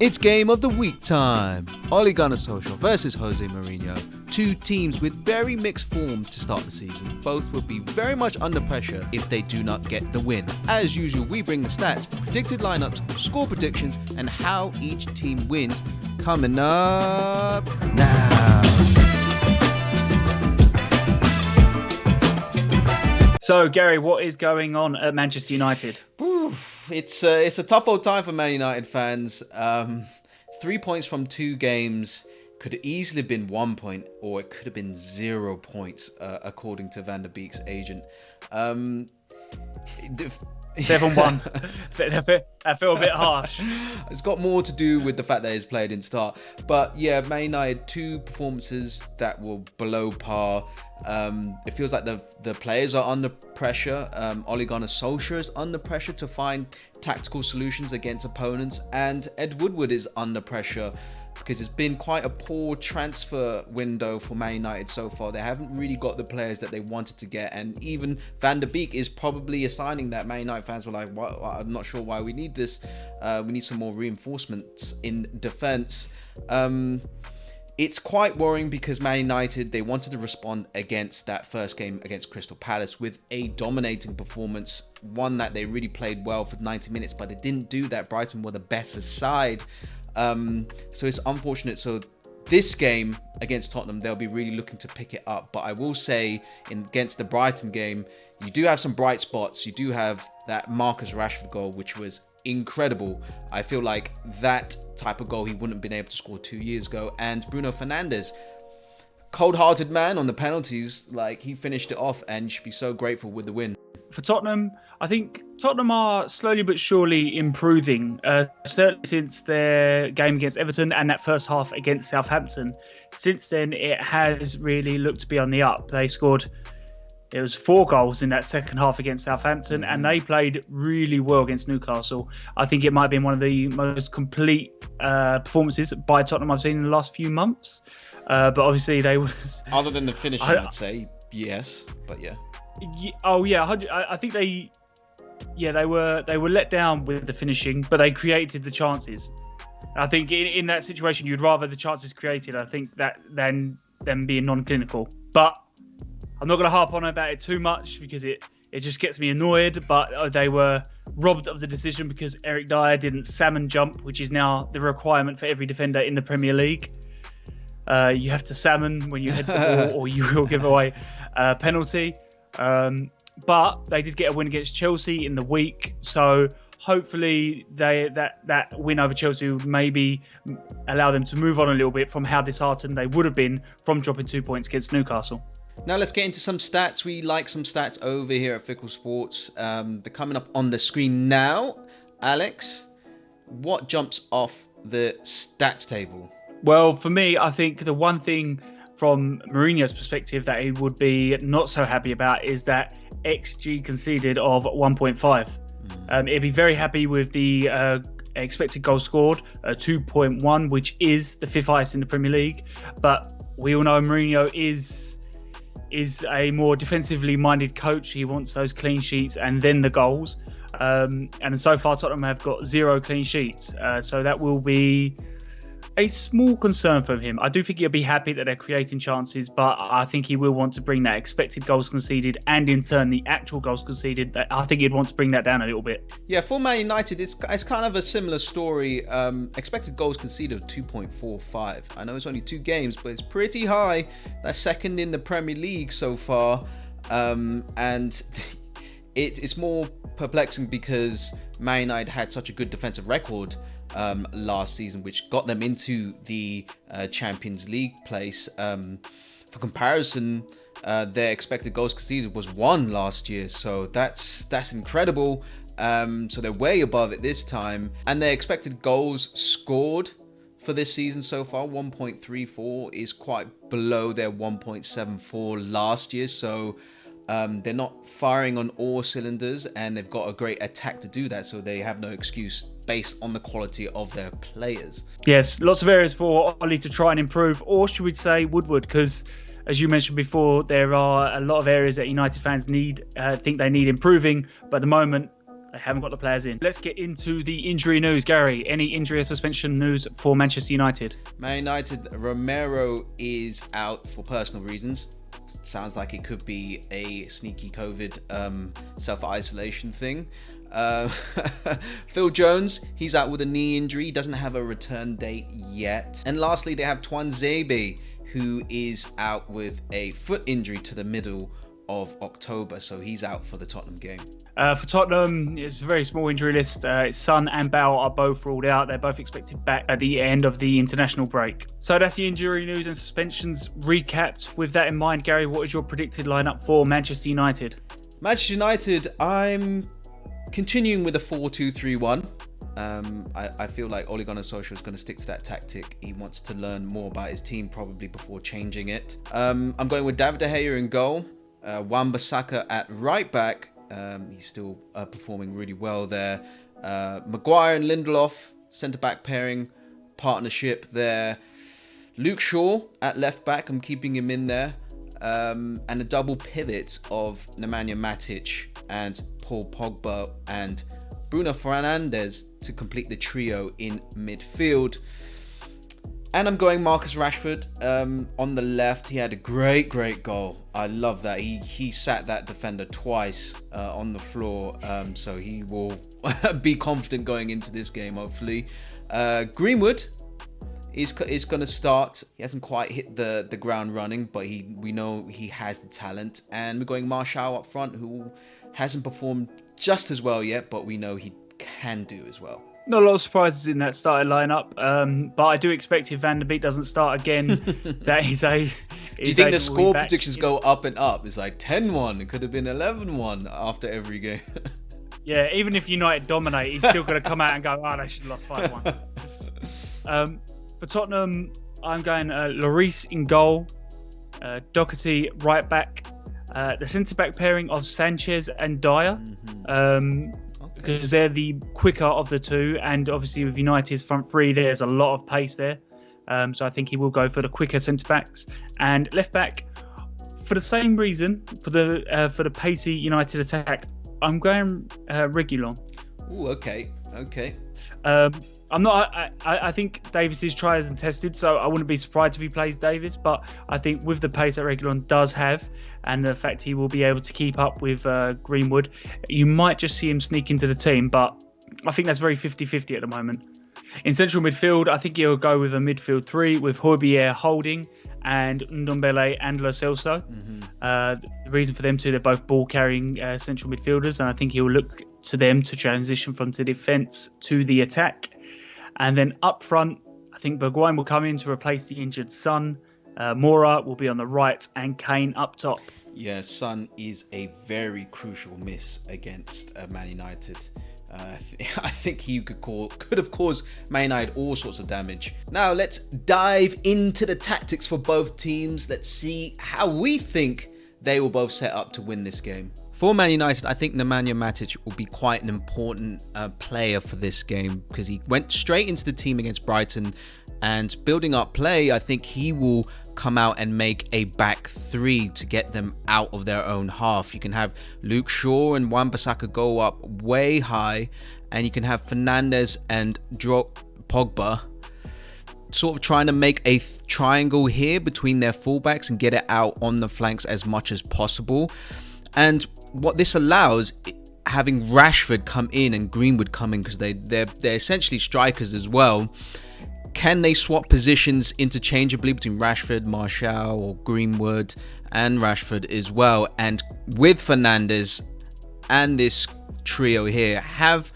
It's game of the week time. Ole Gunnar Solskjaer versus Jose Mourinho. Two teams with very mixed form to start the season. Both will be very much under pressure if they do not get the win. As usual, we bring the stats, predicted lineups, score predictions, and how each team wins coming up now. So, Gary, what is going on at Manchester United? It's a tough old time for Man United fans. 3 points from 2 games could easily have been 1 point, or it could have been 0 points, according to Van der Beek's agent. 7-1. I feel a bit harsh. It's got more to do with the fact that his player didn't start. But yeah, Man United, 2 performances that were below par. It feels like the players are under pressure. Ole Gunnar Solskjaer is under pressure to find tactical solutions against opponents. And Ed Woodward is under pressure because it's been quite a poor transfer window for Man United so far. They haven't really got the players that they wanted to get. And even Van der Beek is probably assigning that Man United fans were like, well, I'm not sure why we need this. We need some more reinforcements in defence. It's quite worrying because Man United, they wanted to respond against that first game against Crystal Palace with a dominating performance. One that they really played well for 90 minutes, but they didn't do that. Brighton were the better side. So it's unfortunate. So this game against Tottenham, they'll be really looking to pick it up. But I will say, against the Brighton game, you do have some bright spots. You do have that Marcus Rashford goal, which was incredible. I feel like that type of goal he wouldn't have been able to score 2 years ago. And Bruno Fernandes, cold-hearted man on the penalties, like he finished it off, and you should be so grateful with the win. For Tottenham, I think Tottenham are slowly but surely improving, certainly since their game against Everton and that first half against Southampton. Since then, it has really looked to be on the up. They scored, it was 4 goals in that second half against Southampton, and they played really well against Newcastle. I think it might have been one of the most complete performances by Tottenham I've seen in the last few months. But obviously they was... Other than the finishing, I'd say yes, but yeah. I think they were let down with the finishing, but they created the chances. I think in that situation, you'd rather the chances created, I think, that than them being non-clinical. But I'm not going to harp on about it too much because it just gets me annoyed. But they were robbed of the decision because Eric Dyer didn't salmon jump, which is now the requirement for every defender in the Premier League. You have to salmon when you head the ball, or you will give away a penalty. But they did get a win against Chelsea in the week, so hopefully that win over Chelsea would maybe allow them to move on a little bit from how disheartened they would have been from dropping 2 points against Newcastle. Now let's get into some stats. We like some stats over here at Fickle Sports. They're coming up on the screen now. Alex, what jumps off the stats table? Well, for me, I think the one thing from Mourinho's perspective that he would be not so happy about is that XG conceded of 1.5. He'd be very happy with the expected goals scored, 2.1, which is the 5th highest in the Premier League. But we all know Mourinho is a more defensively minded coach. He wants those clean sheets and then the goals. And so far, Tottenham have got 0 clean sheets. So that will be a small concern for him. I do think he'll be happy that they're creating chances, but I think he will want to bring that expected goals conceded and in turn the actual goals conceded. I think he'd want to bring that down a little bit. Yeah, for Man United, it's kind of a similar story. Expected goals conceded of 2.45. I know it's only 2 games, but it's pretty high. That's second in the Premier League so far. And it's more perplexing because Man United had such a good defensive record last season, which got them into the Champions League place. For comparison, their expected goals conceded was 1 last year, so that's incredible. So they're way above it this time, and their expected goals scored for this season so far, 1.34, is quite below their 1.74 last year. So they're not firing on all cylinders, and they've got a great attack to do that, so they have no excuse based on the quality of their players. Yes, lots of areas for Ollie to try and improve, or should we say Woodward, because as you mentioned before, there are a lot of areas that United fans think they need improving, but at the moment They haven't got the players in. Let's get into the injury news. Gary, any injury or suspension news for Manchester United? Man United, Romero is out for personal reasons. Sounds like it could be a sneaky COVID self-isolation thing. Phil Jones, he's out with a knee injury. He doesn't have a return date yet. And lastly, they have Tuanzebe, who is out with a foot injury to the middle of October, so he's out for the Tottenham game. For Tottenham, it's a very small injury list. Son and Bale are both ruled out. They're both expected back at the end of the international break. So that's the injury news and suspensions recapped. With that in mind, Gary, what is your predicted lineup for Manchester United? Manchester United, I'm continuing with a 4-2-3-1. I feel like Ole Gunnar Solskjaer is going to stick to that tactic. He wants to learn more about his team probably before changing it. I'm going with David De Gea in goal. Wan-Bissaka at right back. He's still performing really well there. Maguire and Lindelof, centre-back pairing, partnership there. Luke Shaw at left back. I'm keeping him in there. And a double pivot of Nemanja Matic and Paul Pogba and Bruno Fernandes to complete the trio in midfield. And I'm going Marcus Rashford on the left. He had a great goal. I love that. He sat that defender twice on the floor. So he will be confident going into this game, hopefully. Greenwood is going to start. He hasn't quite hit the ground running, but we know he has the talent. And we're going Martial up front, who hasn't performed just as well yet, but we know he can do as well. Not a lot of surprises in that starting lineup, but I do expect if Van der Beek doesn't start again, that he's a... Do you think the score predictions go up and up? It's like 10-1. It could have been 11-1 after every game. Yeah, even if United dominate, he's still going to come out and go, they should have lost 5-1. For Tottenham, I'm going Lloris in goal, Doherty right back, the centre-back pairing of Sanchez and Dyer. Because they're the quicker of the two, and obviously with United's front three, there's a lot of pace there. So I think he will go for the quicker centre backs. And left back, for the same reason, for the pacey United attack, I'm going Reguilon. Ooh, okay. I think Davis is tried and tested, so I wouldn't be surprised if he plays Davis. But I think with the pace that Reguilon does have, and the fact he will be able to keep up with Greenwood, you might just see him sneak into the team. But I think that's very 50-50 at the moment. In central midfield, I think he'll go with a midfield three with Højbjerg holding and Ndombele and Lo Celso. The reason for them two, they're both ball-carrying central midfielders, and I think he'll look to them to transition from the defence to the attack. And then up front, I think Bergwijn will come in to replace the injured Son. Moura will be on the right and Kane up top. Yeah, Son is a very crucial miss against Man United. I think he could have caused Man United all sorts of damage. Now let's dive into the tactics for both teams. Let's see how we think they will both set up to win this game. For Man United, I think Nemanja Matic will be quite an important player for this game because he went straight into the team against Brighton, and building up play, I think he will come out and make a back three to get them out of their own half. You can have Luke Shaw and Wan-Bissaka go up way high, and you can have Fernandes and Pogba sort of trying to make a triangle here between their fullbacks and get it out on the flanks as much as possible. And what this allows, having Rashford come in and Greenwood come in, because they're essentially strikers as well. Can they swap positions interchangeably between Rashford, Martial, or Greenwood and Rashford as well? And with Fernandes and this trio here, have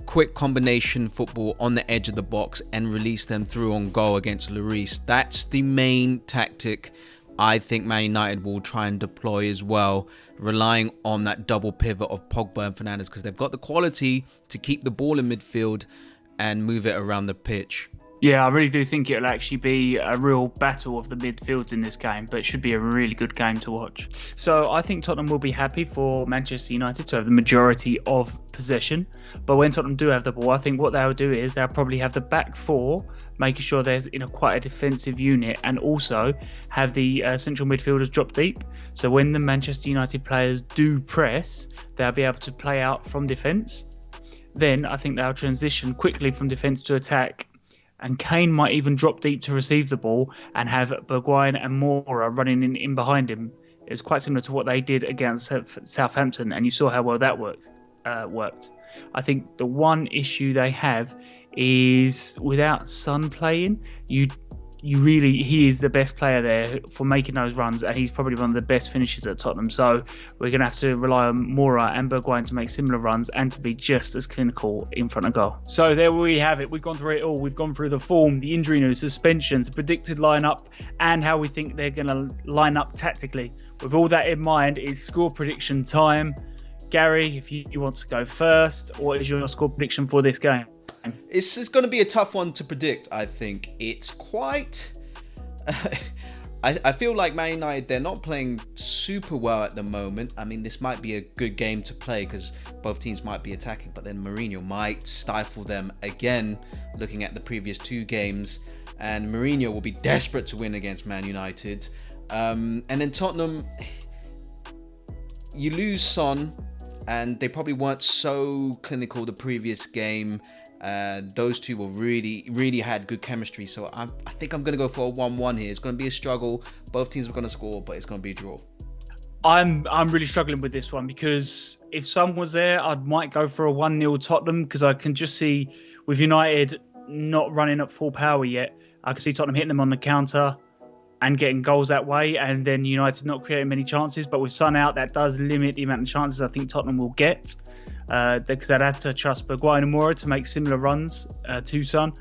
quick combination football on the edge of the box and release them through on goal against Lloris. That's the main tactic I think Man United will try and deploy as well, relying on that double pivot of Pogba and Fernandes, because they've got the quality to keep the ball in midfield and move it around the pitch. Yeah, I really do think it'll actually be a real battle of the midfields in this game, but it should be a really good game to watch. So I think Tottenham will be happy for Manchester United to have the majority of possession. But when Tottenham do have the ball, I think what they'll do is they'll probably have the back four, making sure there's quite a defensive unit, and also have the central midfielders drop deep. So when the Manchester United players do press, they'll be able to play out from defence then I think they'll transition quickly from defence to attack. And Kane might even drop deep to receive the ball and have Bergwijn and Moura running in behind him. It's quite similar to what they did against Southampton, and you saw how well that worked. I think the one issue they have is without Son playing, he is the best player there for making those runs, and he's probably one of the best finishers at Tottenham. So we're going to have to rely on Moura and Bergwijn to make similar runs and to be just as clinical in front of goal. So there we have it. We've gone through it all. We've gone through the form, the injury news, suspensions, the predicted lineup, and how we think they're going to line up tactically. With all that in mind, is score prediction time. Gary, if you want to go first, what is your score prediction for this game? It's going to be a tough one to predict, I think. It's quite... I feel like Man United, they're not playing super well at the moment. I mean, this might be a good game to play because both teams might be attacking, but then Mourinho might stifle them again, looking at the previous 2 games. And Mourinho will be desperate to win against Man United. And then Tottenham, you lose Son, and they probably weren't so clinical the previous game. Those two were really had good chemistry, so I think I'm going to go for a 1-1 here. It's going to be a struggle. Both teams are going to score, but it's going to be a draw. I'm really struggling with this one because if Son was there, I might go for a 1-0 Tottenham because I can just see with United not running at full power yet, I can see Tottenham hitting them on the counter and getting goals that way, and then United not creating many chances. But with Son out, that does limit the amount of chances I think Tottenham will get. Because I'd have to trust Bergwijn and Moura to make similar runs to Son.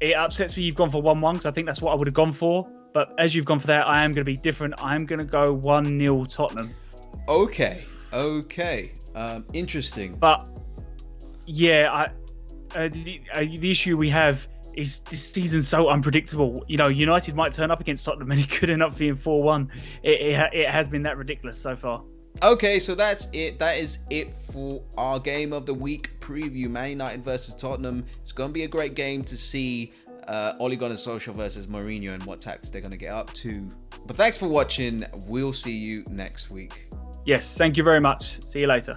It upsets me you've gone for 1-1 because I think that's what I would have gone for. But as you've gone for that, I am going to be different. I'm going to go 1-0 Tottenham. Okay. Interesting. But yeah, the issue we have is this season's so unpredictable. You know, United might turn up against Tottenham and it could end up being 4-1. It has been that ridiculous so far. Okay, so that's it. That is it for our game of the week preview. Man United versus Tottenham. It's going to be a great game to see Ole Gunnar Solskjaer versus Mourinho and what tactics they're going to get up to. But thanks for watching. We'll see you next week. Yes, thank you very much. See you later.